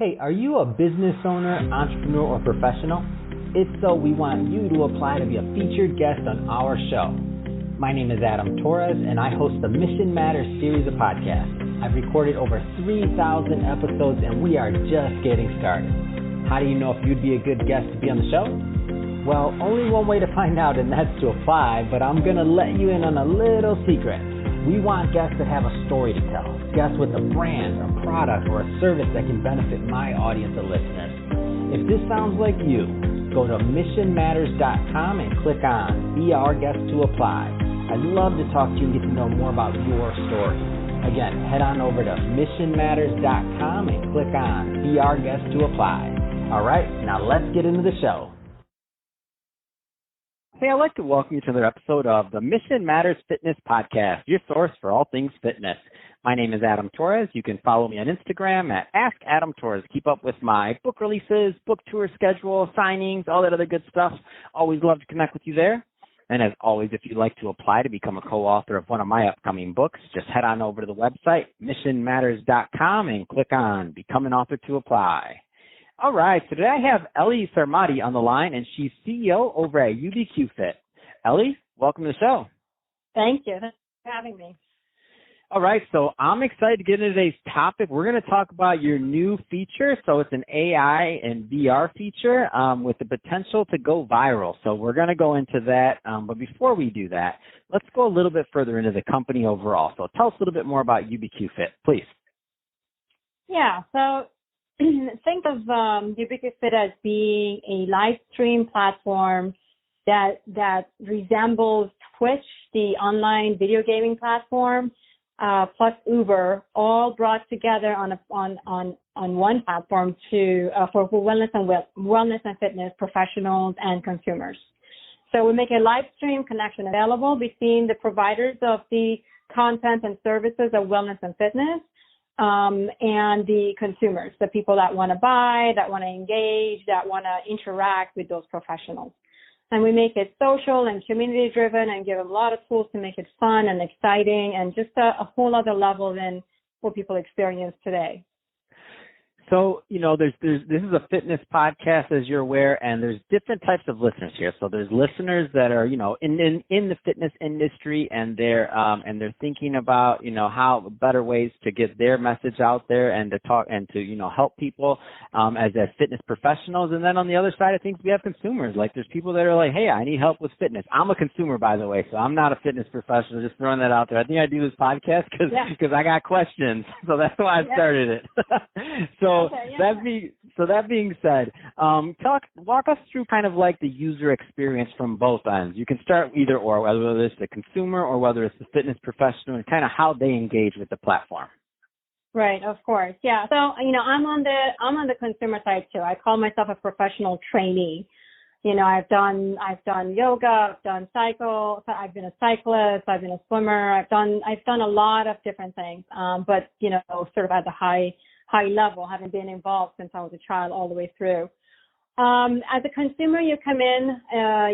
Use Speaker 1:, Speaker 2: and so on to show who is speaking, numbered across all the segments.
Speaker 1: Hey, are you a business owner, entrepreneur, or professional? If so, we want you to apply to be a featured guest on our show. My name is Adam Torres, and I host the Mission Matters series of podcasts. I've recorded over 3,000 episodes, and we are just getting started. How do you know if you'd be a good guest to be on the show? Well, only one way to find out, and that's to apply, but I'm going to let you in on a little secret. We want guests that have a story to tell, guests with a brand, a product, or a service that can benefit my audience of listeners. If this sounds like you, go to missionmatters.com and click on Be Our Guest to apply. I'd love to talk to you and get to know more about your story. Again, head on over to missionmatters.com and click on Be Our Guest to apply. All right, now let's get into the show. Hey, I'd like to welcome you to another episode of the Mission Matters Fitness Podcast, your source for all things fitness. My name is Adam Torres. You can follow me on Instagram at AskAdamTorres. Keep up with my book releases, book tour schedule, signings, all that other good stuff. Always love to connect with you there. And as always, if you'd like to apply to become a co-author of one of my upcoming books, just head on over to the website, missionmatters.com, and click on Become an Author to apply. All right, so today I have Ellie Sarmadi on the line, and she's CEO over at UBQ Fit. Ellie, welcome to the show.
Speaker 2: Thank you. Thanks for having me.
Speaker 1: All right, so I'm excited to get into today's topic. We're going to talk about your new feature. So it's an AI and VR feature with the potential to go viral. So we're going to go into that. But before we do that, let's go a little bit further into the company overall. So tell us a little bit more about UBQ Fit, please.
Speaker 2: Yeah, so think of UBQ Fit as being a live stream platform that resembles Twitch, the online video gaming platform, plus Uber, all brought together on one platform for wellness and fitness professionals and consumers. So we make a live stream connection available between the providers of the content and services of wellness and fitness and the consumers, the people that want to buy, that want to engage, that want to interact with those professionals. And we make it social and community-driven and give a lot of tools to make it fun and exciting and just a whole other level than what people experience today. So, this is a fitness podcast, as you're aware, and there's different types of listeners here. So there's listeners that are, in the fitness industry, and they're thinking about, how better ways to get their message out there and to talk and to, help people as fitness professionals. And then on the other side of things, we have consumers. Like there's people that are like, hey, I need help with fitness. I'm a consumer, by the way, so I'm not a fitness professional. Just throwing that out there. I think I do this podcast because I got questions, so that's why I started it. That being said, walk us through kind of like the user experience from both ends. You can start either or, whether it's the consumer or whether it's the fitness professional, and kind of how they engage with the platform. Right, of course. Yeah. So, I'm on the consumer side too. I call myself a professional trainee. I've done yoga, I've done cycle, I've been a cyclist, I've been a swimmer, I've done a lot of different things. But sort of at the high level, having been involved since I was a child all the way through. As a consumer, you come in,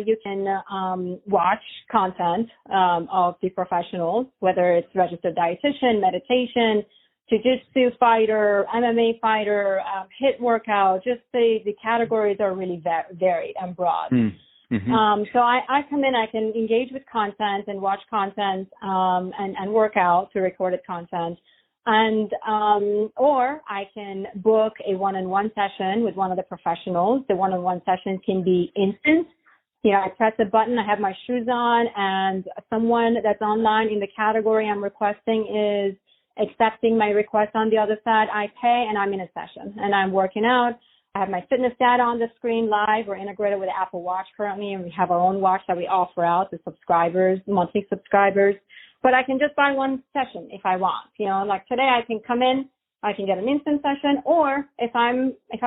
Speaker 2: you can watch content of the professionals, whether it's registered dietitian, meditation, jiu-jitsu fighter, MMA fighter, HIIT workout. Just the categories are really varied and broad. Mm-hmm. So I come in, I can engage with content and watch content and work out through recorded content. And or I can book a one-on-one session with one of the professionals. The one-on-one session can be instant. I press a button, I have my shoes on, and someone that's online in the category I'm requesting is accepting my request on the other side. I pay, and I'm in a session, and I'm working out. I have my fitness data on the screen live. We're integrated with the Apple Watch currently, and we have our own watch that we offer out to subscribers, monthly subscribers. But I can just buy one session if I want. Like today I can come in, I can get an instant session, or if I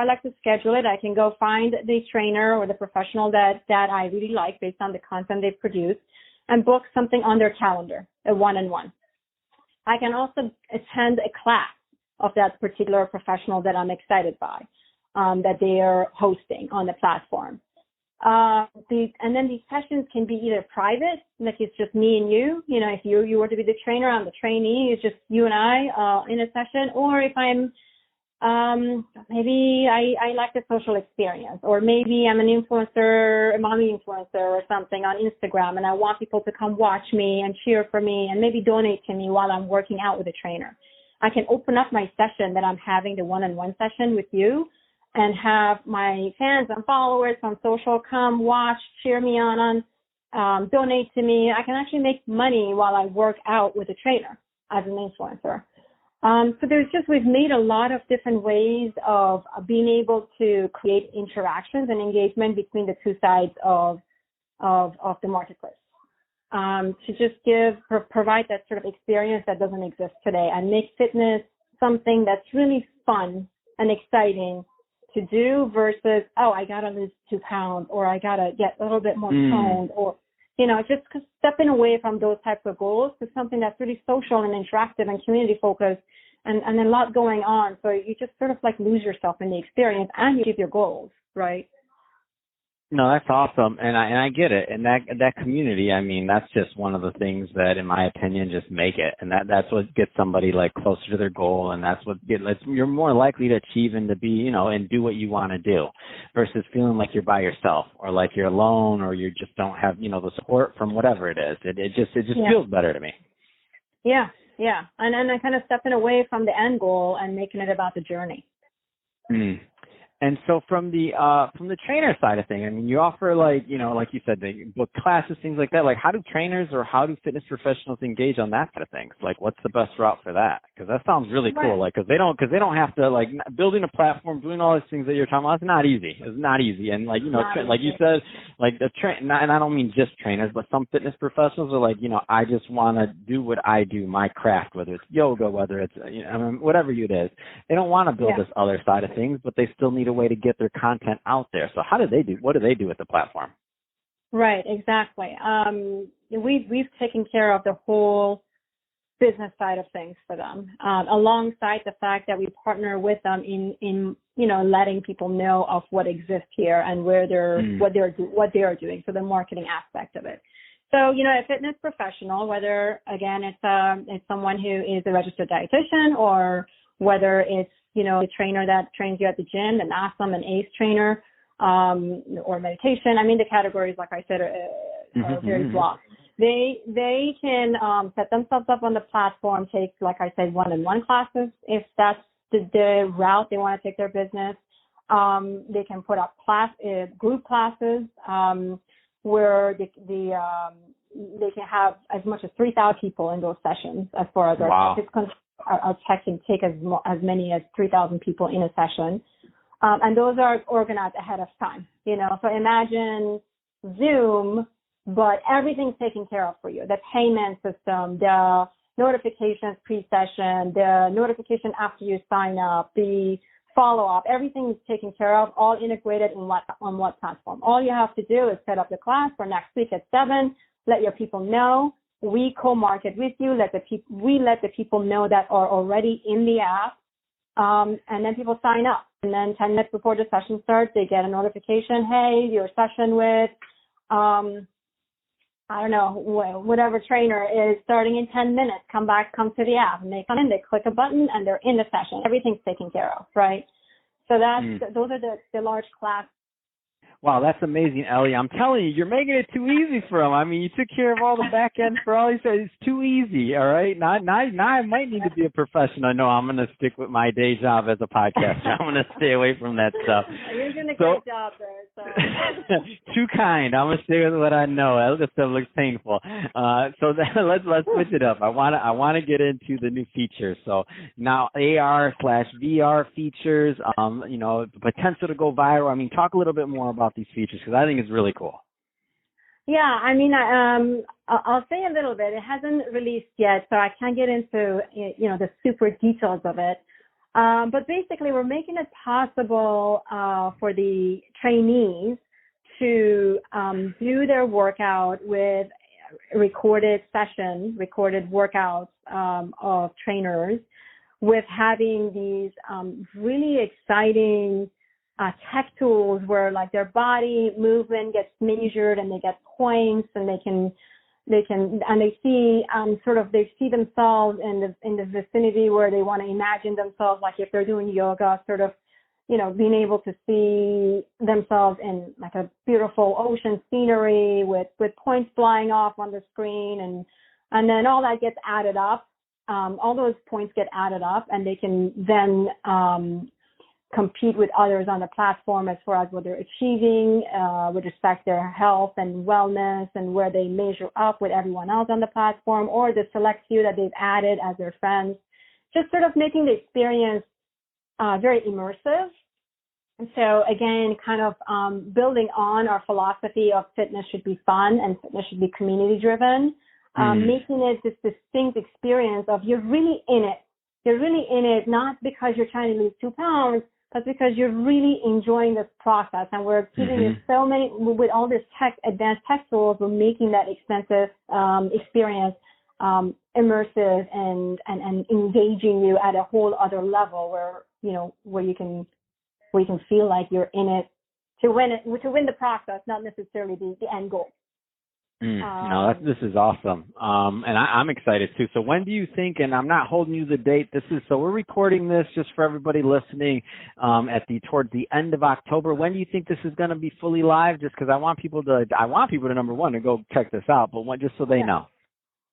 Speaker 2: like to schedule it, I can go find the trainer or the professional that I really like based on the content they produce and book something on their calendar, a one-on-one. I can also attend a class of that particular professional that I'm excited by, that they are hosting on the platform. And then these sessions can be either private, like it's just me and you. If you were to be the trainer, I'm the trainee. It's just you and I in a session. Or if I'm
Speaker 3: Maybe I like the social experience, or maybe I'm an influencer, a mommy influencer or something on Instagram, and I want people to come watch me and cheer for me and maybe donate to me while I'm working out with a trainer. I can open up my session that I'm having, the one-on-one session with you, and have my fans and followers on social come watch, cheer me on, donate to me. I can actually make money while I work out with a trainer as an influencer. So we've made a lot of different ways of being able to create interactions and engagement between the two sides of the marketplace. To just provide that sort of experience that doesn't exist today and make fitness something that's really fun and exciting to do versus, I got to lose 2 pounds, or I got to get a little bit more toned, or, just stepping away from those types of goals to something that's really social and interactive and community focused and a lot going on. So you just sort of like lose yourself in the experience and you achieve your goals, right?
Speaker 2: No, that's awesome, and I get it. And that community, I mean, that's just one of the things that, in my opinion, just make it. And that's what gets somebody like closer to their goal, and that's what you're more likely to achieve and to be, and do what you want to do, versus feeling like you're by yourself or like you're alone or you just don't have, the support from whatever it is. It just feels better to me.
Speaker 3: Yeah, and then I kind of stepping away from the end goal and making it about the journey.
Speaker 2: And so from the trainer side of things, I mean, you offer like you said, they book classes, things like that. Like, how do trainers or how do fitness professionals engage on that kind of things? Like, what's the best route for that? Because that sounds really cool. Like, because they don't have to, like, building a platform, doing all these things that you're talking about. It's not easy. It's not easy. And like, like you said, like and I don't mean just trainers, but some fitness professionals are like, I just want to do what I do, my craft, whether it's yoga, whether it's whatever it is. They don't want to build this other side of things, but they still need a way to get their content out there. So what do they do with the platform?
Speaker 3: Right, exactly. We've taken care of the whole business side of things for them, alongside the fact that we partner with them in letting people know of what exists here and what they are doing. So the marketing aspect of it. So, a fitness professional, whether again it's someone who is a registered dietitian, or whether it's a trainer that trains you at the gym, an awesome, an ACE trainer, or meditation. I mean, the categories, like I said, are very broad. They can set themselves up on the platform, take, like I said, one-on-one classes if that's the route they want to take their business. They can put up group classes where they can have as much as 3,000 people in those sessions. As far as our tech can take as many as 3,000 people in a session. And those are organized ahead of time, So imagine Zoom, but everything's taken care of for you. The payment system, the notifications pre-session, the notification after you sign up, the follow-up, everything is taken care of, all integrated on what platform. All you have to do is set up the class for next week at 7, let your people know. We co-market with you. We let the people know that are already in the app, and then people sign up. And then 10 minutes before the session starts, they get a notification. Hey, your session with, whatever trainer is starting in 10 minutes. Come to the app, and they come in. They click a button, and they're in the session. Everything's taken care of, right? So those are the large class.
Speaker 2: Wow, that's amazing, Ellie. I'm telling you, you're making it too easy for them. I mean, you took care of all the back end for all these. It's too easy, all right? Now I might need to be a professional. No, I'm going to stick with my day job as a podcaster. I'm going to stay away from that stuff.
Speaker 3: You're doing a great job there. So.
Speaker 2: Too kind. I'm going to stay with what I know. That other stuff looks painful. So let's switch it up. I want to get into the new features. So now AR/VR features, the potential to go viral. I mean, talk a little bit more about these features, because I think it's really cool.
Speaker 3: Yeah, I mean, I'll say a little bit. It hasn't released yet, so I can't get into the super details of it. But basically, we're making it possible for the trainees to do their workout with recorded workouts of trainers, with having these really exciting tech tools where like their body movement gets measured and they get points, and they can they see they see themselves in the vicinity where they want to imagine themselves, like if they're doing yoga, being able to see themselves in like a beautiful ocean scenery with points flying off on the screen, and then all that gets added up. All those points get added up, and they can then compete with others on the platform as far as what they're achieving with respect to their health and wellness, and where they measure up with everyone else on the platform, or the select few that they've added as their friends. Just sort of making the experience very immersive. And so again, kind of building on our philosophy of fitness should be fun and fitness should be community driven, making it this distinct experience of you're really in it. You're really in it, not because you're trying to lose 2 pounds, but because you're really enjoying this process. And we're giving you so many, with all this advanced tech tools, we're making that expensive experience immersive and engaging you at a whole other level where you can feel like you're in it to win the process, not necessarily the end goal.
Speaker 2: No, this is awesome. And I'm excited too. So when do you think, and I'm not holding you the date, so we're recording this just for everybody listening towards the end of October. When do you think this is going to be fully live? Just because I want people to number one, to go check this out, but just so they know.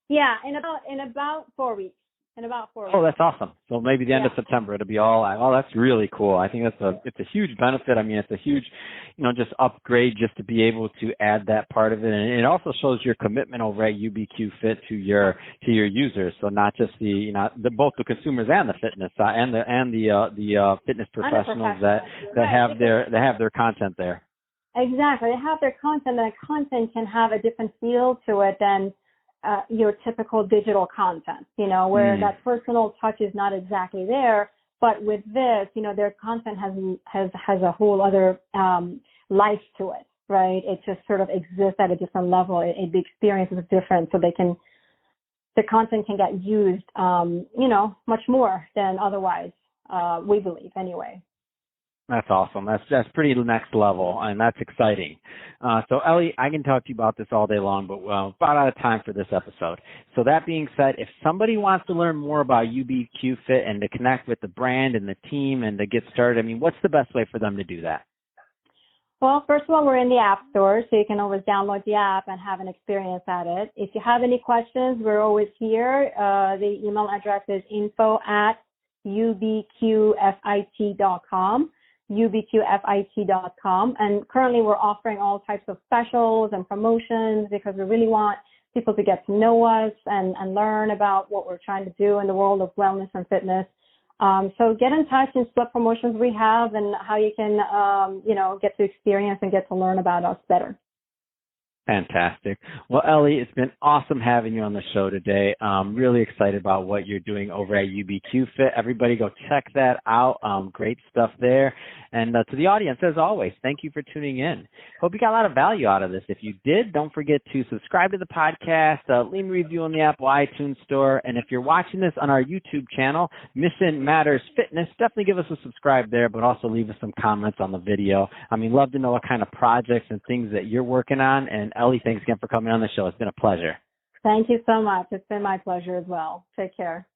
Speaker 3: Yeah, in about 4 weeks.
Speaker 2: Oh, that's awesome. So maybe the end of September, it'll be all. Oh, that's really cool. I think it's a huge benefit. I mean, it's a huge, just upgrade just to be able to add that part of it, and it also shows your commitment over at UBQ Fit to your users. So not just both the consumers and the fitness and the fitness professionals that have their content there.
Speaker 3: Exactly, they have their content, and the content can have a different feel to it than your typical digital content, where that personal touch is not exactly there. But with this, their content has a whole other life to it, right? It just sort of exists at a different level. The experience is different, so the content can get used, much more than otherwise. We believe, anyway.
Speaker 2: That's awesome. That's pretty next level, and that's exciting. So, Ellie, I can talk to you about this all day long, but we're about out of time for this episode. So that being said, if somebody wants to learn more about UBQ Fit and to connect with the brand and the team and to get started, what's the best way for them to do that?
Speaker 3: Well, first of all, we're in the App Store, so you can always download the app and have an experience at it. If you have any questions, we're always here. The email address is info@ubqfit.com. ubqfit.com, and currently we're offering all types of specials and promotions because we really want people to get to know us and learn about what we're trying to do in the world of wellness and fitness. So get in touch and see what promotions we have and how you can, get to experience and get to learn about us better.
Speaker 2: Fantastic. Well, Ellie, it's been awesome having you on the show today. I'm really excited about what you're doing over at UBQ Fit. Everybody go check that out. Great stuff there. And to the audience, as always, thank you for tuning in. Hope you got a lot of value out of this. If you did, don't forget to subscribe to the podcast, leave a review on the Apple iTunes Store. And if you're watching this on our YouTube channel, Mission Matters Fitness, definitely give us a subscribe there, but also leave us some comments on the video. Love to know what kind of projects and things that you're working on. And Ellie, thanks again for coming on the show. It's been a pleasure.
Speaker 3: Thank you so much. It's been my pleasure as well. Take care.